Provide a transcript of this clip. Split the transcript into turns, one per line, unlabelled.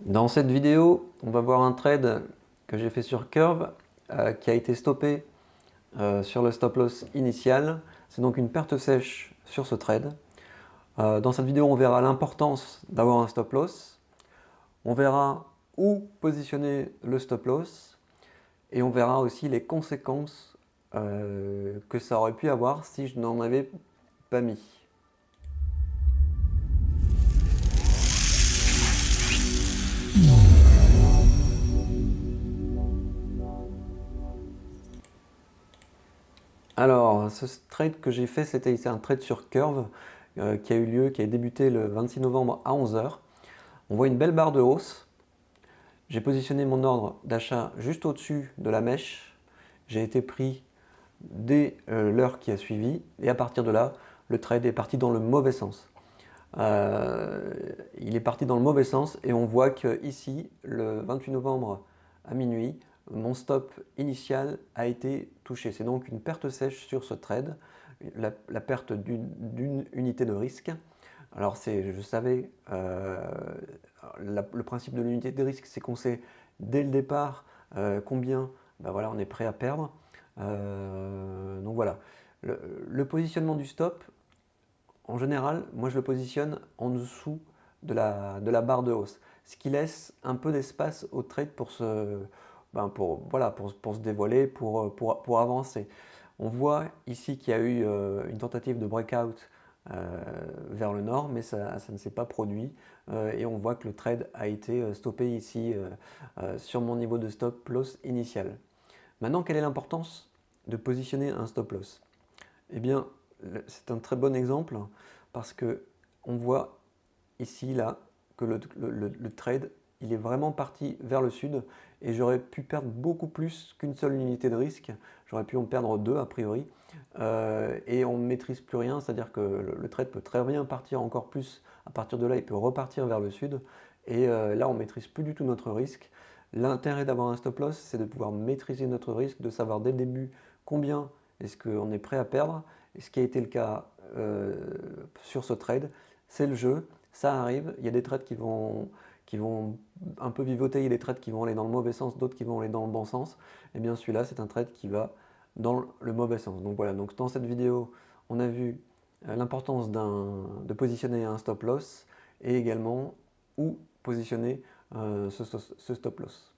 Dans cette vidéo, on va voir un trade que j'ai fait sur Curve qui a été stoppé sur le stop loss initial. C'est donc une perte sèche sur ce trade. Dans cette vidéo, on verra l'importance d'avoir un stop loss. On verra où positionner le stop loss. Et on verra aussi les conséquences que ça aurait pu avoir si je n'en avais pas mis. Alors, ce trade que j'ai fait, c'était un trade sur Curve qui a débuté le 26 novembre à 11 h. On voit une belle barre de hausse. J'ai positionné mon ordre d'achat juste au-dessus de la mèche. J'ai été pris dès l'heure qui a suivi. Et à partir de là, le trade est parti dans le mauvais sens. Il est parti dans le mauvais sens et on voit que ici, le 28 novembre à minuit, mon stop initial a été touché. C'est donc une perte sèche sur ce trade, la perte d'une unité de risque. Alors je savais, le principe de l'unité de risque, c'est qu'on sait dès le départ combien voilà, on est prêt à perdre. Donc voilà, le positionnement du stop, en général, moi je le positionne en dessous de la barre de hausse, ce qui laisse un peu d'espace au trade pour pour se dévoiler, pour avancer. On voit ici qu'il y a eu une tentative de breakout vers le nord, mais ça ne s'est pas produit. Et on voit que le trade a été stoppé ici sur mon niveau de stop loss initial. Maintenant, quelle est l'importance de positionner un stop loss? Eh bien, c'est un très bon exemple parce que on voit ici, là, que le trade, il est vraiment parti vers le sud et j'aurais pu perdre beaucoup plus qu'une seule unité de risque. J'aurais pu en perdre deux a priori et on ne maîtrise plus rien, c'est-à-dire que le trade peut très bien partir encore plus. À partir de là, il peut repartir vers le sud et là, on ne maîtrise plus du tout notre risque. L'intérêt d'avoir un stop loss, c'est de pouvoir maîtriser notre risque, de savoir dès le début combien est-ce qu'on est prêt à perdre. Et ce qui a été le cas sur ce trade, c'est le jeu, ça arrive, il y a des trades qui vont un peu vivoter, il y a des trades qui vont aller dans le mauvais sens, d'autres qui vont aller dans le bon sens. Et bien celui-là, c'est un trade qui va dans le mauvais sens. Donc voilà, donc dans cette vidéo, on a vu l'importance de positionner un stop loss et également où positionner ce stop loss.